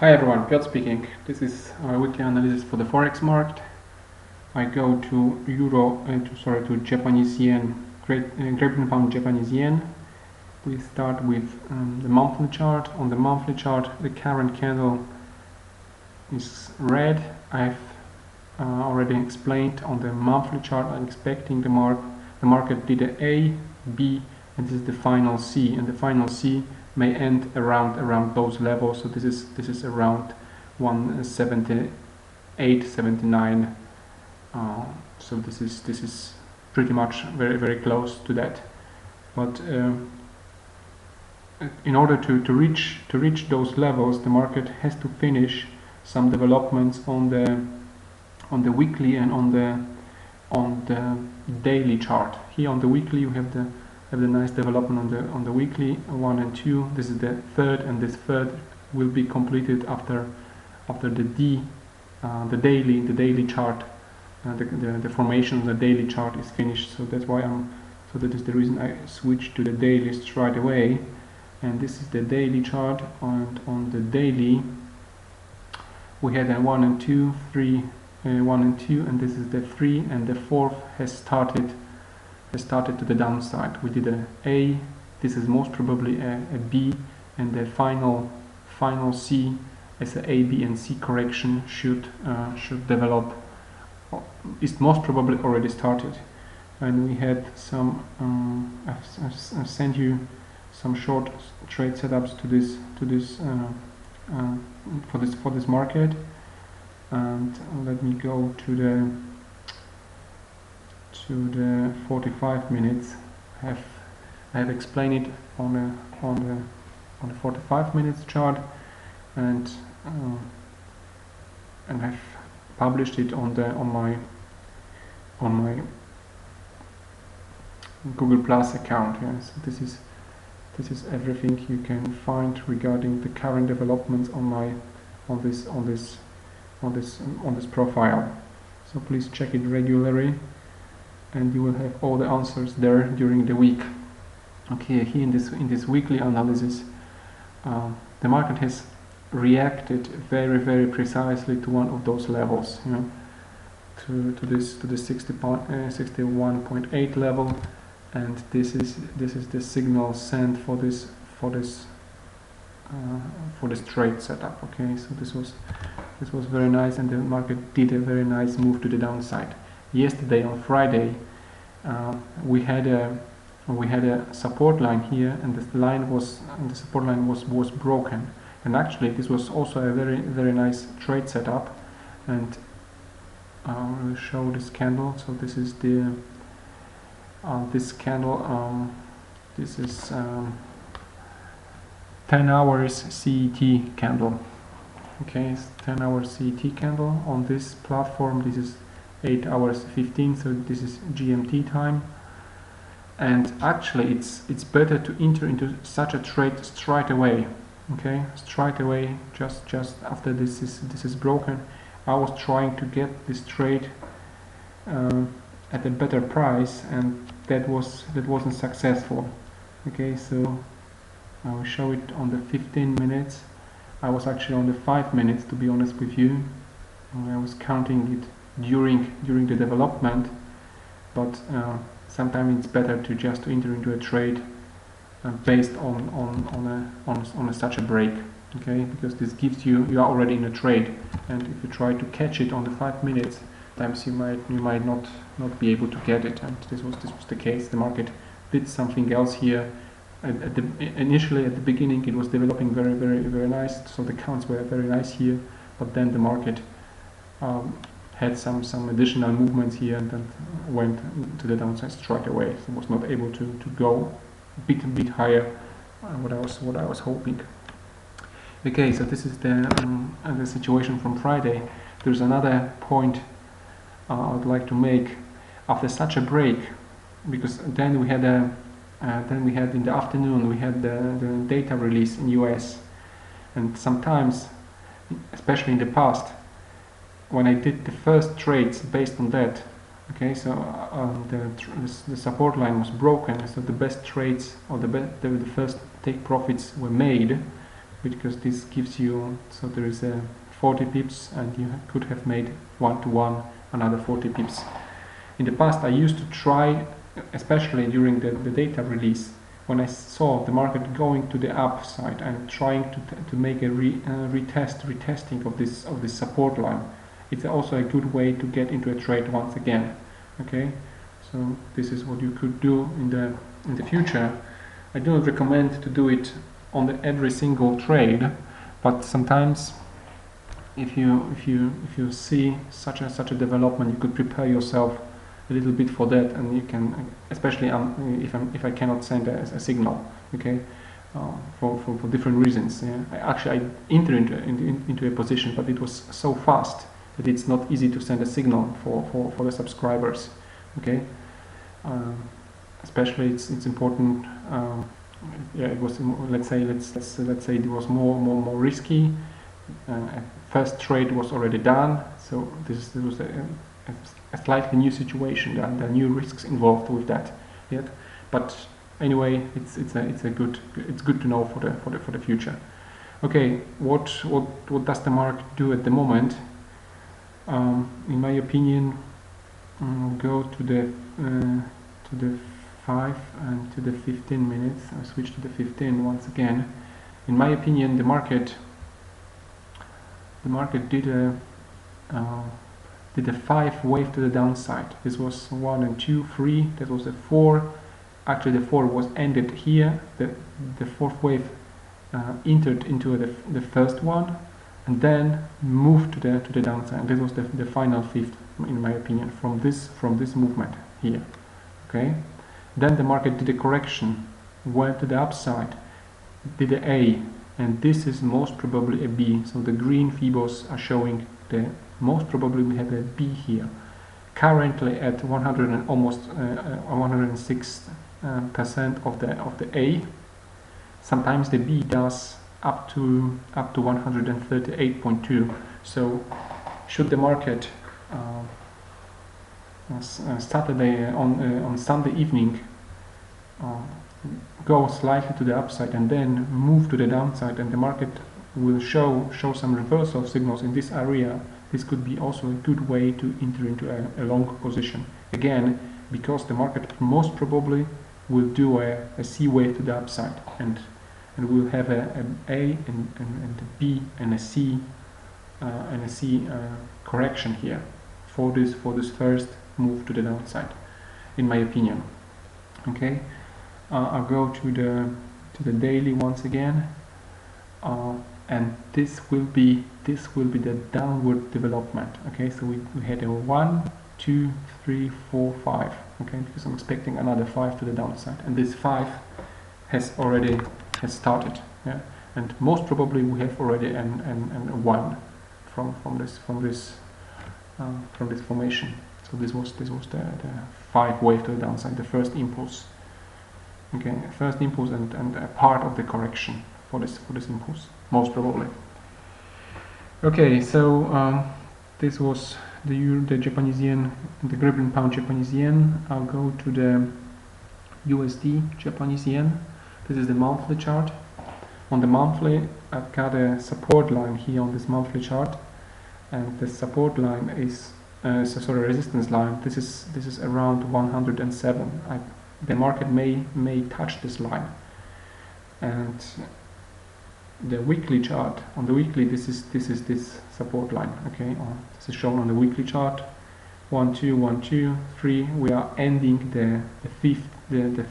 Hi everyone, Piotr speaking. This is our weekly analysis for the forex market. I go to to Japanese yen, Great Britain pound Japanese yen. We start with the monthly chart. On the monthly chart, the current candle is red. I've already explained on the monthly chart. I'm expecting the market did a A, B, and this is the final C, and the final C may end around those levels. So this is around 178, 79. So this is pretty much very close to that. But in order to reach those levels, the market has to finish some developments on the weekly and on the daily chart. Here on the weekly you have the nice development on the weekly 1 and 2. This is the third, and this third will be completed after the daily chart. The formation of the daily chart is finished. So that's why that is the reason I switched to the daily straight away. And this is the daily chart, and on the daily we had a 1 and 2, 3, 1 and 2, and this is the 3, and the fourth has started to the downside. We did A, this is most probably a B, and the final C as a B and C correction should develop. It's most probably already started, and we had some. I've sent you some short trade setups for this market, and let me go to the 45 minutes. I have explained it on the 45 minutes chart, and I've published it on my Google Plus account. Yeah. So this is everything you can find regarding the current developments on this profile. So please check it regularly, and you will have all the answers there during the week. Okay, here in this weekly analysis, the market has reacted very precisely to one of those levels, you know, to this 61.8 level, and this is the signal sent for this trade setup. Okay, so this was very nice, and the market did a very nice move to the downside. Yesterday on Friday, we had a support line here, and the support line was broken. And actually, this was also a very nice trade setup. And I will show this candle. So this is this candle. This is 10 hours CET candle. Okay, it's 10 hours CET candle on this platform. This is 8 hours 15, so this is GMT time. And actually it's better to enter into such a trade straight away. Okay, straight away, just after this is broken. I was trying to get this trade at a better price, and that wasn't successful. Okay, so I will show it on the 15 minutes. I was actually on the 5 minutes, to be honest with you. I was counting it during the development, but sometimes it's better to just enter into a trade based on such a break. Okay, because this gives you are already in a trade, and if you try to catch it on the 5 minutes, sometimes you might not be able to get it, and this was the case. The market did something else here. Initially at the beginning it was developing very nice, so the counts were very nice here, but then the market had some additional movements here, and then went to the downside straight away. So was not able to go a bit higher, what I was hoping. Okay, so this is the situation from Friday. There's another point I would like to make. After such a break, because then we had in the afternoon we had the data release in US, and sometimes, especially in the past, when I did the first trades based on that, okay, so the support line was broken, so the best trades, or the first take profits were made because this gives you, so there is a 40 pips and you could have made 1-to-1 another 40 pips. In the past I used to try, especially during the data release, when I saw the market going to the upside and trying to make a retesting of this support line. It's also a good way to get into a trade once again. Okay, so this is what you could do in the future. I do not recommend to do it on every single trade, but sometimes if you see such a development, you could prepare yourself a little bit for that, and you can, especially if I cannot send a signal, okay, for different reasons. Yeah. I entered into a position, but it was so fast that it's not easy to send a signal for the subscribers. Okay, especially it's important. Yeah, it was, let's say it was more risky. First trade was already done, so this was a slightly new situation. There are new risks involved with that yet, but anyway, it's good to know for the future. Okay, what does the market do at the moment? In my opinion, go to the 5 and to the 15 minutes. I'll switch to the 15 once again. In my opinion, the market did a 5 wave to the downside. This was 1 and 2, 3. That was a 4. Actually, the 4 was ended here. The fourth wave entered into the first one, and then moved to the downside. This was the final fifth, in my opinion, from this movement here. Okay. Then the market did a correction, went to the upside, did a A, and this is most probably a B. So the green Fibos are showing most probably we have a B here. Currently at 100 and almost 106% of the A. Sometimes the B does up to 138.2. So should the market Saturday on Sunday evening go slightly to the upside and then move to the downside, and the market will show some reversal signals in this area, this could be also a good way to enter into a long position. Again, because the market most probably will do a C wave to the upside, and we'll have an A and a B and a C correction here for this first move to the downside, in my opinion. Okay, I'll go to the daily once again, and this will be the downward development. Okay, so we had a 1, 2, 3, 4, 5. Okay, because I'm expecting another 5 to the downside, and this 5 has started. Yeah, and most probably we have already a 1 from this formation. So this was the 5 wave to the downside, the first impulse. Okay, first impulse and a part of the correction for this impulse, most probably. Okay, so this was the Japanese yen, the Gribbon pound Japanese yen. I'll go to the USD Japanese yen. This is the monthly chart. On the monthly, I've got a support line here on this monthly chart, and the support line is resistance line. This is around 107. The market may touch this line, and the weekly chart, on the weekly, this is this support line. Okay, this is shown on the weekly chart. 1, 2, 1, 2, 3. We are ending the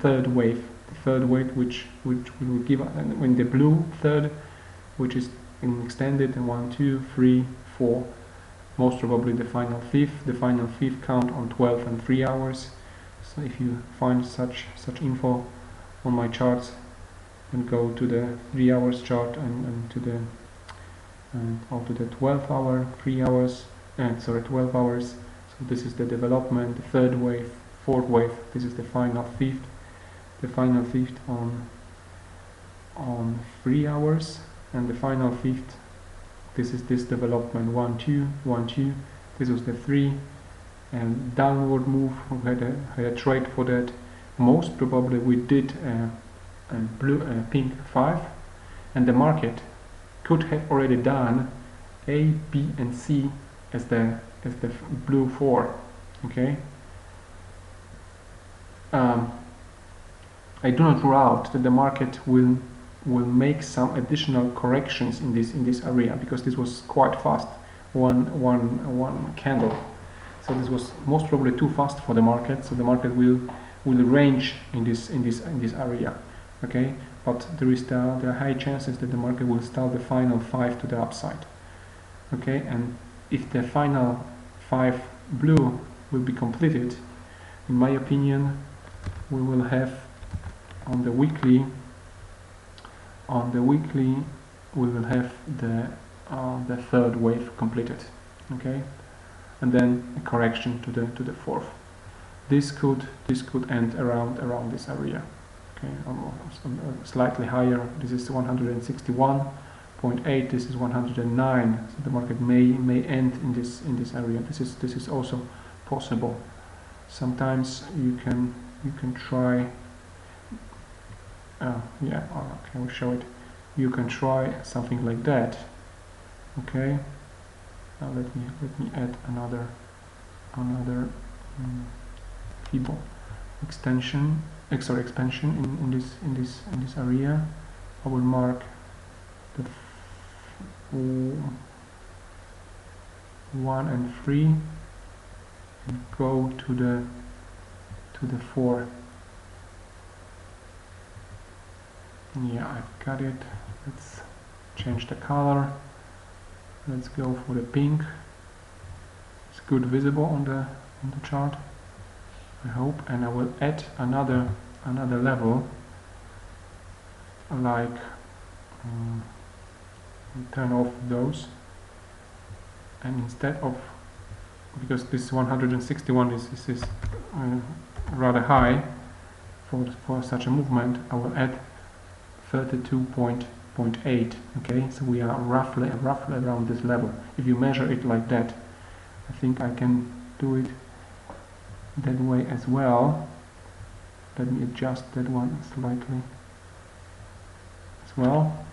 third wave. The third wave, which we will give when the blue third, which is extended, and 1, 2, 3, 4. Most probably the final fifth count on 12 and 3 hours. So if you find such info on my charts, then go to the 3 hours chart and to the 12 hour, 3 hours, 12 hours. So this is the development, the third wave, fourth wave. This is the final fifth. The final fifth on 3 hours, and the final fifth. This is this development, 1, 2, 1, 2. This was the 3. And downward move, we had a trade for that. Most probably we did a pink 5, and the market could have already done A, B and C as the blue 4. Okay. I do not rule out that the market will make some additional corrections in this area, because this was quite fast, one candle. So this was most probably too fast for the market. So the market will range in this area. Okay, but there are high chances that the market will start the final 5 to the upside. Okay, and if the final 5 blue will be completed, in my opinion, we will have on the weekly we will have the third wave completed. Okay, and then a correction to the fourth. This could end around this area. Okay, almost slightly higher. This is 161.8. This is 109. So the market may end in this area. This is also possible. Sometimes you can try. Yeah, okay, we'll show it. You can try something like that. Okay. Now let me add another Fibo expansion in this area. I will mark the 1 and 3 and go to the 4. Yeah, I've got it. Let's change the color. Let's go for the pink. It's good visible on the chart, I hope. And I will add another level, like turn off those, and instead of, because this 161 is rather high for such a movement, I will add 32.8. Okay, so we are roughly around this level. If you measure it like that, I think I can do it that way as well. Let me adjust that one slightly as well.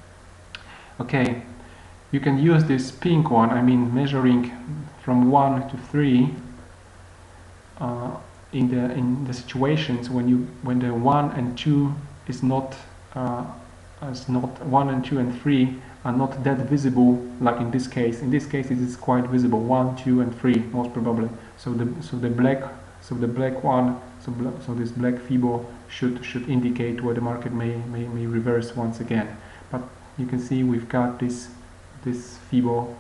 Okay, you can use this pink one, I mean measuring from 1 to 3 in the situations when the 1 and 2 is not 1 and 2 and 3 are not that visible, like in this case. In this case, it is quite visible, 1, 2, and 3 most probably. So the black one, so this black Fibo should indicate where the market may reverse once again. But you can see we've got this Fibo,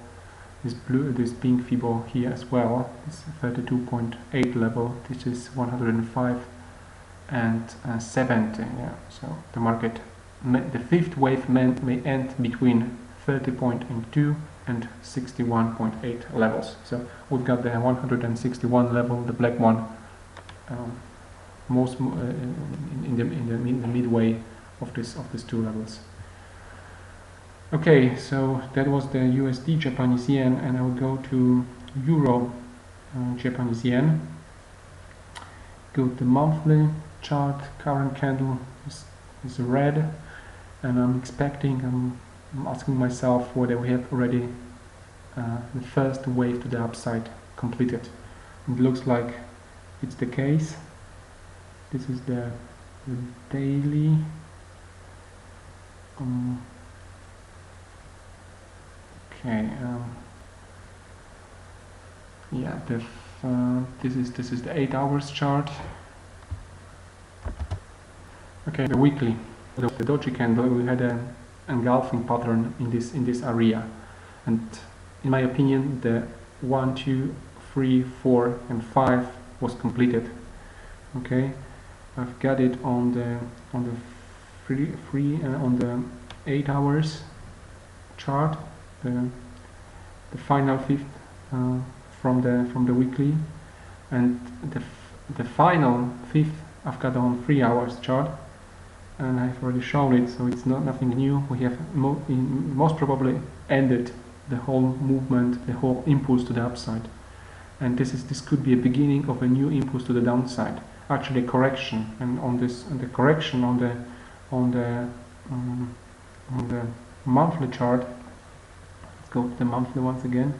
this pink Fibo here as well. This 32.8 level. This is 105 and 70. Yeah. So the market, the fifth wave may end between 30.2 and 61.8 levels. So we've got the 161 level, the black one, most in the midway of these two levels. Okay, so that was the USD Japanese yen, and I will go to Euro Japanese yen. Go to the monthly chart. Current candle is red, and I'm asking myself whether we have already the first wave to the upside completed. It looks like it's the case. This is the daily. Okay. Yeah. This is the 8 hours chart. Okay. The weekly. The doji candle. We had an engulfing pattern in this area, and in my opinion, the 1, 2, 3, 4, and 5 was completed. Okay, I've got it on the 8 hours chart, the final fifth from the weekly, and the final fifth I've got on 3 hours chart, and I've already shown it, so it's nothing new. We have most probably ended the whole movement, the whole impulse to the upside, and this could be a beginning of a new impulse to the downside. Actually, a correction, and on the correction on the monthly chart, go to the monthly once again.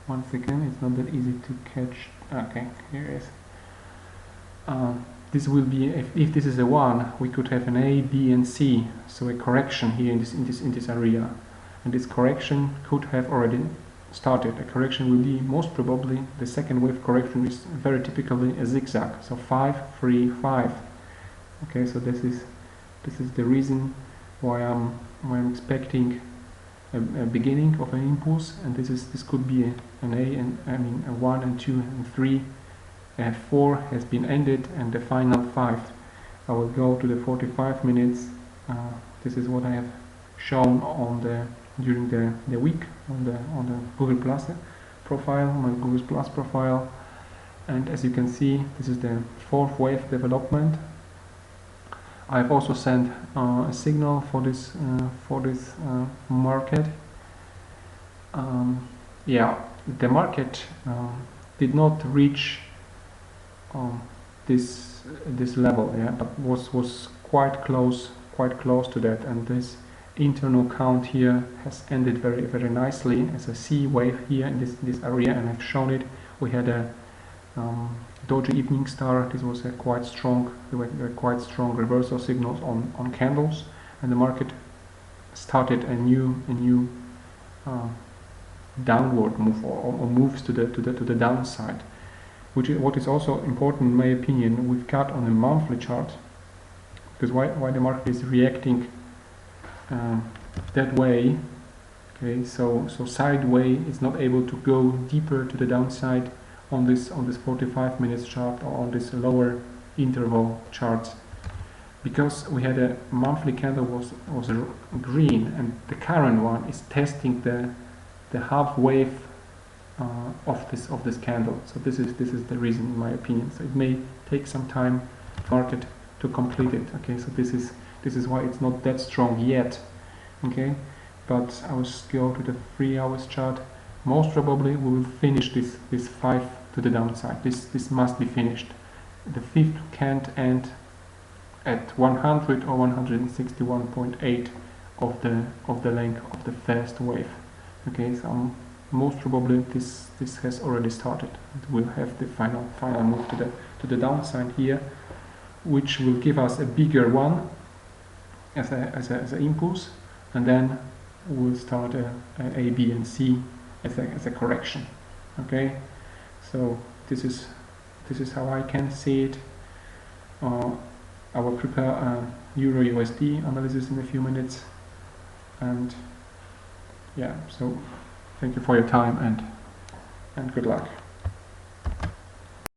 It's not that easy to catch. Okay, here it is. This will be, if this is a 1, we could have an A, B and C, so a correction here in this area, and this correction could have already started. A correction will be most probably, the second wave correction is very typically a zigzag, so 5, 3, 5. Okay, so this is the reason why I'm expecting a beginning of an impulse, and this could be an A, and I mean a 1 and 2 and 3. 4 has been ended, and the final 5. I will go to the 45 minutes. This is what I have shown on during the week on the Google Plus profile, my Google Plus profile, and as you can see, this is the 4th wave development. I have also sent a signal for this market. Yeah, the market did not reach this level, yeah, but was quite close to that, and this internal count here has ended very nicely as a C wave here in this area, and I've shown it. We had a doji evening star. This was a quite strong reversal signals on candles, and the market started a new downward move, or moves to the downside. What is also important in my opinion, we've got on a monthly chart, because why the market is reacting that way. Okay, so sideways is not able to go deeper to the downside on this 45 minutes chart, or on this lower interval charts, because we had a monthly candle was a green, and the current one is testing the half wave of this candle. So this is the reason, in my opinion. So it may take some time for market to complete it. Okay, so this is why it's not that strong yet. Okay, but I will go to the 3 hours chart. Most probably we will finish this 5 to the downside. This must be finished. The 5th can't end at 100 or 161.8 of the length of the first wave. Okay, so most probably this has already started. We'll have the final move to the downside here, which will give us a bigger one as an impulse, and then we'll start a B and C as a correction. Okay, so this is how I can see it. I will prepare a Euro USD analysis in a few minutes, and yeah, so thank you for your time, and good luck.